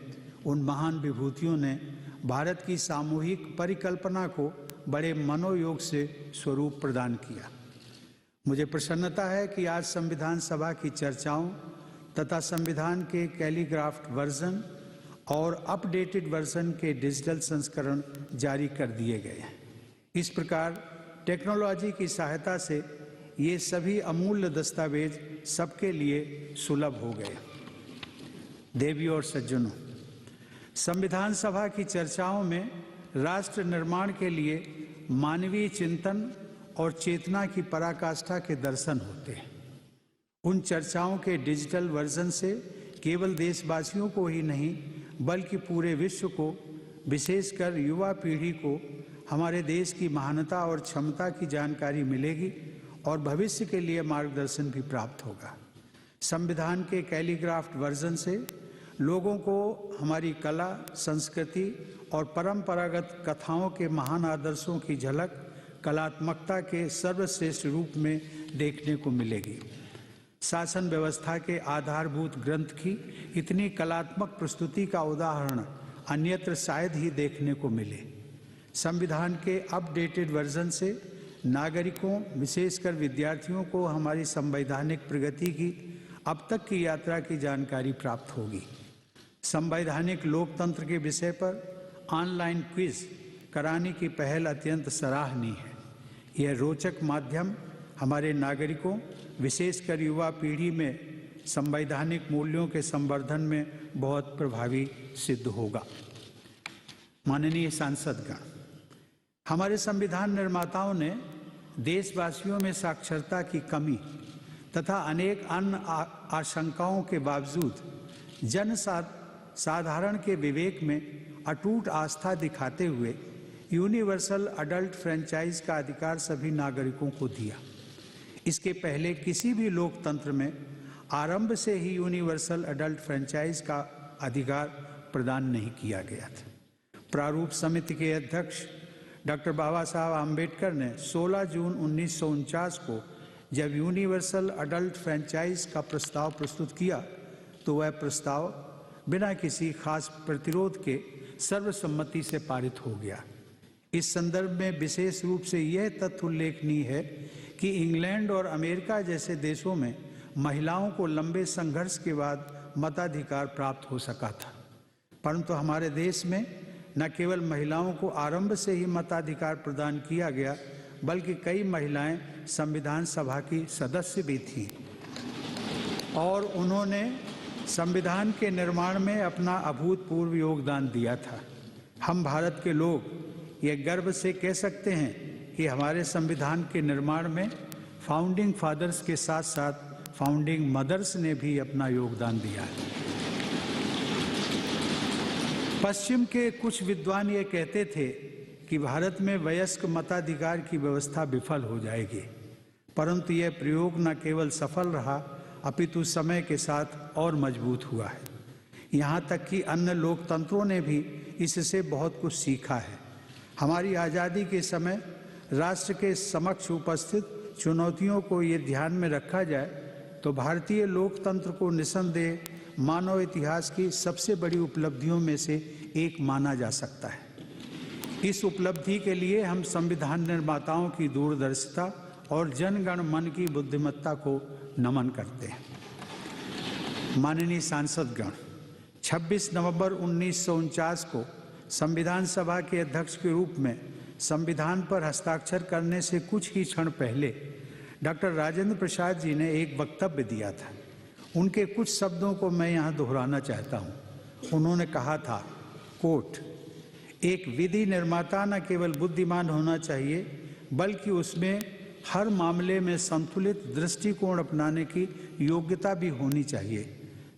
उन महान विभूतियों ने भारत की सामूहिक परिकल्पना को बड़े मनोयोग से स्वरूप प्रदान किया। मुझे प्रसन्नता है कि आज संविधान सभा की चर्चाओं तथा संविधान के कैलीग्राफ्ट वर्जन और अपडेटेड वर्जन के डिजिटल संस्करण जारी कर दिए गए हैं। इस प्रकार टेक्नोलॉजी की सहायता से ये सभी अमूल्य दस्तावेज सबके लिए सुलभ हो गए। देवियों और सज्जनों, संविधान सभा की चर्चाओं में राष्ट्र निर्माण के लिए मानवीय चिंतन और चेतना की पराकाष्ठा के दर्शन होते हैं। उन चर्चाओं के डिजिटल वर्जन से केवल देशवासियों को ही नहीं बल्कि पूरे विश्व को, विशेषकर युवा पीढ़ी को हमारे देश की महानता और क्षमता की जानकारी मिलेगी और भविष्य के लिए मार्गदर्शन भी प्राप्त होगा। संविधान के कैलीग्राफ्ट वर्जन से लोगों को हमारी कला, संस्कृति और परंपरागत कथाओं के महान आदर्शों की झलक कलात्मकता के सर्वश्रेष्ठ रूप में देखने को मिलेगी। शासन व्यवस्था के आधारभूत ग्रंथ की इतनी कलात्मक प्रस्तुति का उदाहरण अन्यत्र शायद ही देखने को मिले। संविधान के अपडेटेड वर्जन से नागरिकों, विशेषकर विद्यार्थियों को हमारी संवैधानिक प्रगति की अब तक की यात्रा की जानकारी प्राप्त होगी। संवैधानिक लोकतंत्र के विषय पर ऑनलाइन क्विज कराने की पहल अत्यंत सराहनीय है। यह रोचक माध्यम हमारे नागरिकों, विशेषकर युवा पीढ़ी में संवैधानिक मूल्यों के संवर्धन में बहुत प्रभावी सिद्ध होगा। माननीय सांसदगण, हमारे संविधान निर्माताओं ने देशवासियों में साक्षरता की कमी तथा अनेक अन्य आशंकाओं के बावजूद साधारण के विवेक में अटूट आस्था दिखाते हुए यूनिवर्सल अडल्ट फ्रेंचाइज का अधिकार सभी नागरिकों को दिया। इसके पहले किसी भी लोकतंत्र में आरंभ से ही यूनिवर्सल अडल्ट फ्रेंचाइज का अधिकार प्रदान नहीं किया गया था। प्रारूप समिति के अध्यक्ष डॉक्टर बाबा साहब आम्बेडकर ने 16 जून 1949 को जब यूनिवर्सल अडल्ट फ्रेंचाइज का प्रस्ताव प्रस्तुत किया तो वह प्रस्ताव बिना किसी खास प्रतिरोध के सर्वसम्मति से पारित हो गया। इस संदर्भ में विशेष रूप से यह तथ्य उल्लेखनीय है कि इंग्लैंड और अमेरिका जैसे देशों में महिलाओं को लंबे संघर्ष के बाद मताधिकार प्राप्त हो सका था, परंतु हमारे देश में न केवल महिलाओं को आरंभ से ही मताधिकार प्रदान किया गया, बल्कि कई महिलाएं संविधान सभा की सदस्य भी थीं और उन्होंने संविधान के निर्माण में अपना अभूतपूर्व योगदान दिया था। हम भारत के लोग ये गर्व से कह सकते हैं कि हमारे संविधान के निर्माण में फाउंडिंग फादर्स के साथ साथ फाउंडिंग मदर्स ने भी अपना योगदान दिया है। पश्चिम के कुछ विद्वान ये कहते थे कि भारत में वयस्क मताधिकार की व्यवस्था विफल हो जाएगी, परंतु यह प्रयोग न केवल सफल रहा अपितु समय के साथ और मजबूत हुआ है। यहाँ तक कि अन्य लोकतंत्रों ने भी इससे बहुत कुछ सीखा है। हमारी आज़ादी के समय राष्ट्र के समक्ष उपस्थित चुनौतियों को ये ध्यान में रखा जाए तो भारतीय लोकतंत्र को निसंदेह मानव इतिहास की सबसे बड़ी उपलब्धियों में से एक माना जा सकता है। इस उपलब्धि के लिए हम संविधान निर्माताओं की दूरदर्शिता और जनगण मन की बुद्धिमत्ता को नमन करते हैं। माननीय सांसदगण, 26 नवंबर 1949 को संविधान सभा के अध्यक्ष के रूप में संविधान पर हस्ताक्षर करने से कुछ ही क्षण पहले डॉक्टर राजेंद्र प्रसाद जी ने एक वक्तव्य दिया था। उनके कुछ शब्दों को मैं यहाँ दोहराना चाहता हूँ। उन्होंने कहा था, कोट, एक विधि निर्माता न केवल बुद्धिमान होना चाहिए बल्कि उसमें हर मामले में संतुलित दृष्टिकोण अपनाने की योग्यता भी होनी चाहिए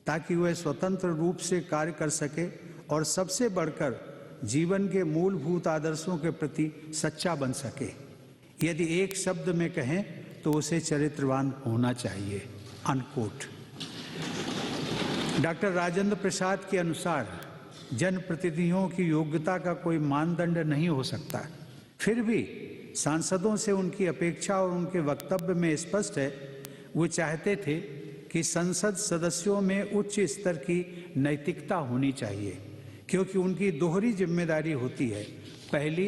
ताकि वह स्वतंत्र रूप से कार्य कर सके और सबसे बढ़कर जीवन के मूलभूत आदर्शों के प्रति सच्चा बन सके। यदि एक शब्द में कहें तो उसे चरित्रवान होना चाहिए। अनकोट। डॉक्टर राजेंद्र प्रसाद के अनुसार जनप्रतिनिधियों की योग्यता का कोई मानदंड नहीं हो सकता। फिर भी सांसदों से उनकी अपेक्षा और उनके वक्तव्य में स्पष्ट है, वो चाहते थे कि संसद सदस्यों में उच्च स्तर की नैतिकता होनी चाहिए, क्योंकि उनकी दोहरी जिम्मेदारी होती है, पहली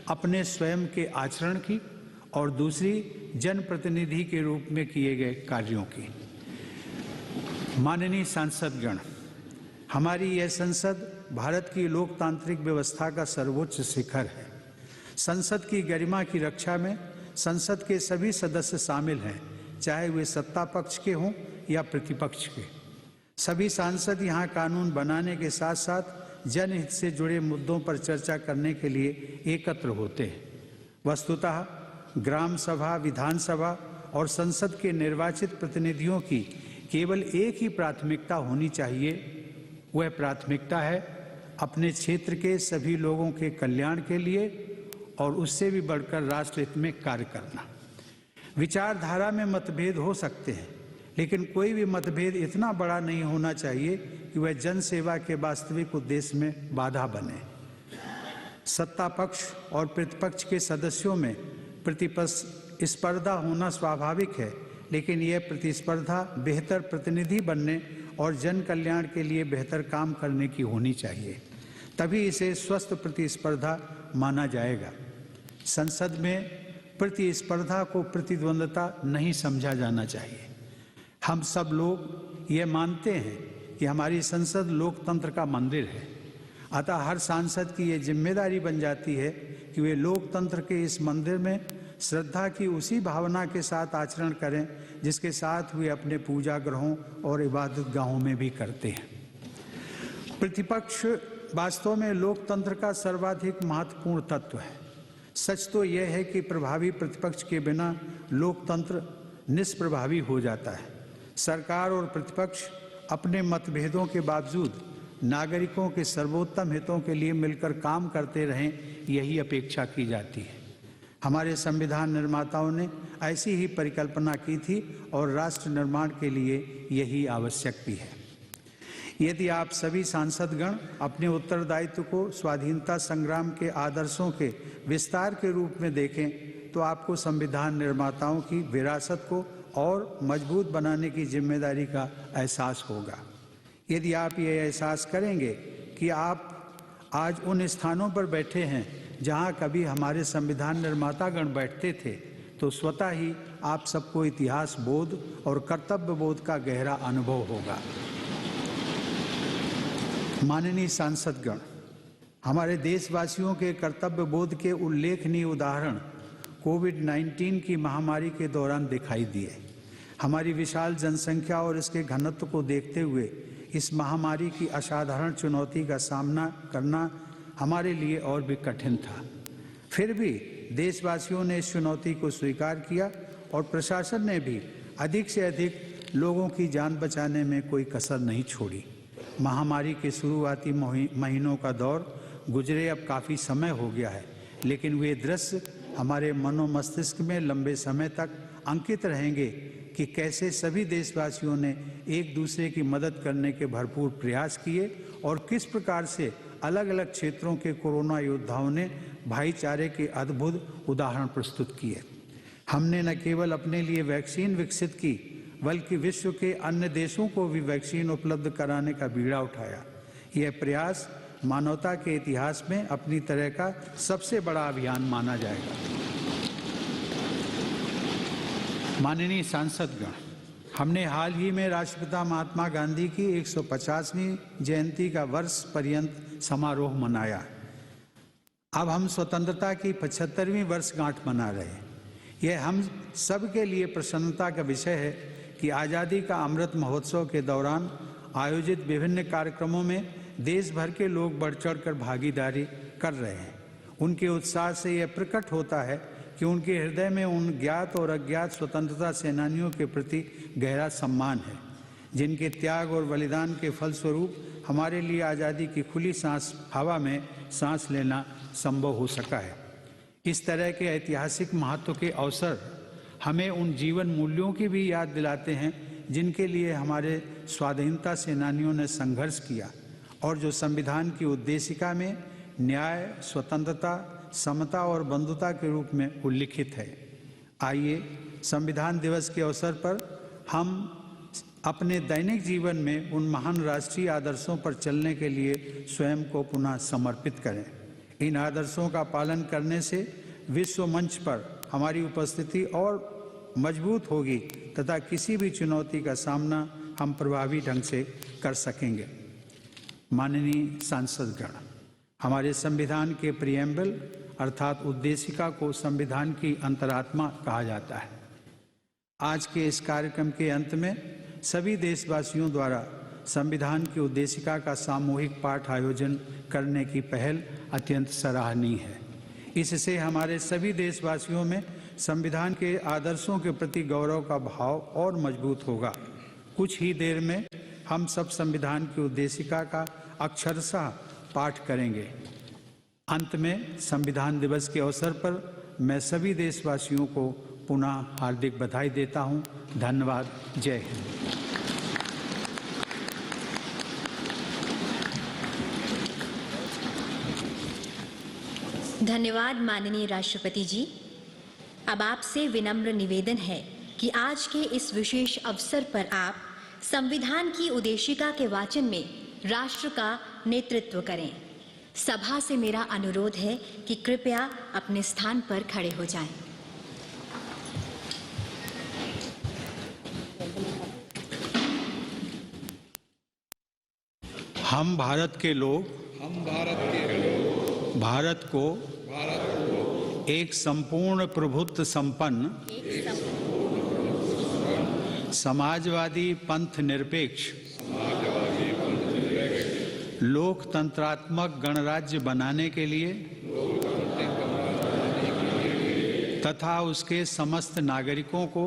अपने स्वयं के आचरण की और दूसरी जनप्रतिनिधि के रूप में किए गए कार्यों की। माननीय सांसदगण, हमारी यह संसद भारत की लोकतांत्रिक व्यवस्था का सर्वोच्च शिखर है। संसद की गरिमा की रक्षा में संसद के सभी सदस्य शामिल हैं, चाहे वे सत्ता पक्ष के हों या प्रतिपक्ष के। सभी सांसद यहाँ कानून बनाने के साथ साथ जनहित से जुड़े मुद्दों पर चर्चा करने के लिए एकत्र होते हैं। वस्तुतः ग्राम सभा, विधानसभा और संसद के निर्वाचित प्रतिनिधियों की केवल एक ही प्राथमिकता होनी चाहिए। वह प्राथमिकता है अपने क्षेत्र के सभी लोगों के कल्याण के लिए और उससे भी बढ़कर राष्ट्र हित में कार्य करना। विचारधारा में मतभेद हो सकते हैं, लेकिन कोई भी मतभेद इतना बड़ा नहीं होना चाहिए कि वह जन सेवा के वास्तविक उद्देश्य में बाधा बने। सत्ता पक्ष और प्रतिपक्ष के सदस्यों में प्रतिस्पर्धा होना स्वाभाविक है, लेकिन यह प्रतिस्पर्धा बेहतर प्रतिनिधि बनने और जन कल्याण के लिए बेहतर काम करने की होनी चाहिए। तभी इसे स्वस्थ प्रतिस्पर्धा माना जाएगा। संसद में प्रतिस्पर्धा को प्रतिद्वंद्विता नहीं समझा जाना चाहिए। हम सब लोग ये मानते हैं कि हमारी संसद लोकतंत्र का मंदिर है, अतः हर सांसद की ये जिम्मेदारी बन जाती है कि वे लोकतंत्र के इस मंदिर में श्रद्धा की उसी भावना के साथ आचरण करें जिसके साथ वे अपने पूजा गृहों और इबादत गाहों में भी करते हैं। प्रतिपक्ष वास्तव में लोकतंत्र का सर्वाधिक महत्वपूर्ण तत्व है। सच तो यह है कि प्रभावी प्रतिपक्ष के बिना लोकतंत्र निष्प्रभावी हो जाता है। सरकार और प्रतिपक्ष अपने मतभेदों के बावजूद नागरिकों के सर्वोत्तम हितों के लिए मिलकर काम करते रहें, यही अपेक्षा की जाती है। हमारे संविधान निर्माताओं ने ऐसी ही परिकल्पना की थी और राष्ट्र निर्माण के लिए यही आवश्यक भी है। यदि आप सभी सांसदगण अपने उत्तरदायित्व को स्वाधीनता संग्राम के आदर्शों के विस्तार के रूप में देखें तो आपको संविधान निर्माताओं की विरासत को और मजबूत बनाने की जिम्मेदारी का एहसास होगा। यदि आप ये एहसास करेंगे कि आप आज उन स्थानों पर बैठे हैं जहां कभी हमारे संविधान निर्मातागण बैठते थे, तो स्वतः ही आप सबको इतिहास बोध और कर्तव्य बोध का गहरा अनुभव होगा। माननीय सांसदगण, हमारे देशवासियों के कर्तव्य बोध के उल्लेखनीय उदाहरण कोविड-19 की महामारी के दौरान दिखाई दिए। हमारी विशाल जनसंख्या और इसके घनत्व को देखते हुए इस महामारी की असाधारण चुनौती का सामना करना हमारे लिए और भी कठिन था। फिर भी देशवासियों ने इस चुनौती को स्वीकार किया और प्रशासन ने भी अधिक से अधिक लोगों की जान बचाने में कोई कसर नहीं छोड़ी। महामारी के शुरुआती महीनों का दौर गुजरे अब काफ़ी समय हो गया है, लेकिन वे दृश्य हमारे मनोमस्तिष्क में लंबे समय तक अंकित रहेंगे कि कैसे सभी देशवासियों ने एक दूसरे की मदद करने के भरपूर प्रयास किए और किस प्रकार से अलग अलग क्षेत्रों के कोरोना योद्धाओं ने भाईचारे के अद्भुत उदाहरण प्रस्तुत किए। हमने न केवल अपने लिए वैक्सीन विकसित की, बल्कि विश्व के अन्य देशों को भी वैक्सीन उपलब्ध कराने का बीड़ा उठाया। यह प्रयास मानवता के इतिहास में अपनी तरह का सबसे बड़ा अभियान माना जाएगा। माननीय सांसदगण, हमने हाल ही में राष्ट्रपिता महात्मा गांधी की 150वीं जयंती का वर्ष पर्यंत समारोह मनाया। अब हम स्वतंत्रता की 75वीं वर्षगांठ मना रहे हैं। यह हम सब के लिए प्रसन्नता का विषय है कि आज़ादी का अमृत महोत्सव के दौरान आयोजित विभिन्न कार्यक्रमों में देश भर के लोग बढ़ चढ़कर भागीदारी कर रहे हैं। उनके उत्साह से यह प्रकट होता है कि उनके हृदय में उन ज्ञात और अज्ञात स्वतंत्रता सेनानियों के प्रति गहरा सम्मान है, जिनके त्याग और बलिदान के फलस्वरूप हमारे लिए आज़ादी की खुली हवा में सांस लेना संभव हो सका है। इस तरह के ऐतिहासिक महत्व के अवसर हमें उन जीवन मूल्यों की भी याद दिलाते हैं जिनके लिए हमारे स्वाधीनता सेनानियों ने संघर्ष किया और जो संविधान की उद्देशिका में न्याय, स्वतंत्रता, समता और बंधुता के रूप में उल्लिखित है। आइए संविधान दिवस के अवसर पर हम अपने दैनिक जीवन में उन महान राष्ट्रीय आदर्शों पर चलने के लिए स्वयं को पुनः समर्पित करें। इन आदर्शों का पालन करने से विश्व मंच पर हमारी उपस्थिति और मजबूत होगी तथा किसी भी चुनौती का सामना हम प्रभावी ढंग से कर सकेंगे। माननीय सांसदगण, हमारे संविधान के प्रिएम्बल अर्थात उद्देशिका को संविधान की अंतरात्मा कहा जाता है। आज के इस कार्यक्रम के अंत में सभी देशवासियों द्वारा संविधान की उद्देशिका का सामूहिक पाठ आयोजन करने की पहल अत्यंत सराहनीय है। इससे हमारे सभी देशवासियों में संविधान के आदर्शों के प्रति गौरव का भाव और मजबूत होगा। कुछ ही देर में हम सब संविधान की उद्देशिका का अक्षरशः पाठ करेंगे। अंत में संविधान दिवस के अवसर पर मैं सभी देशवासियों को पुनः हार्दिक बधाई देता हूं। धन्यवाद। जय हिंद। धन्यवाद माननीय राष्ट्रपति जी। अब आपसे विनम्र निवेदन है कि आज के इस विशेष अवसर पर आप संविधान की उद्देशिका के वाचन में राष्ट्र का नेतृत्व करें। सभा से मेरा अनुरोध है कि कृपया अपने स्थान पर खड़े हो जाएं। हम भारत के लोग भारत को एक संपूर्ण प्रभुत्व संपन्न समाजवादी पंथ निरपेक्ष लोकतंत्रात्मक गणराज्य बनाने के लिए तथा उसके समस्त नागरिकों को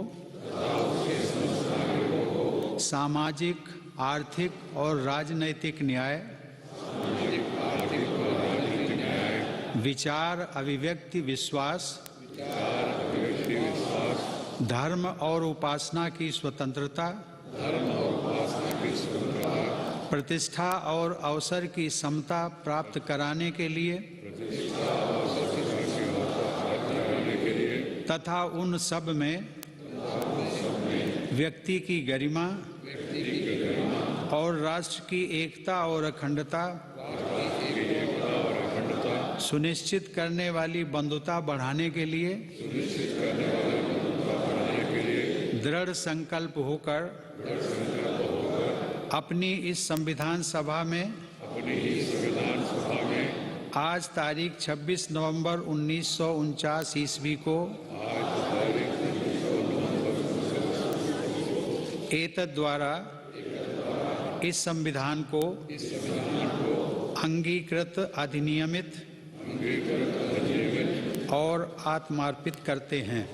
सामाजिक, आर्थिक और राजनैतिक न्याय, विचार अभिव्यक्ति विश्वास, धर्म और उपासना की स्वतंत्रता, प्रतिष्ठा और अवसर की समता प्राप्त कराने के लिए तथा उन सब में व्यक्ति की गरिमा और राष्ट्र की एकता और अखंडता सुनिश्चित करने वाली बंधुता बढ़ाने के लिए दृढ़ संकल्प होकर अपनी इस संविधान सभा में आज तारीख 26 नवंबर 1949 ईस्वी को एतद् द्वारा इस संविधान को अंगीकृत, अधिनियमित और आत्मार्पित करते हैं।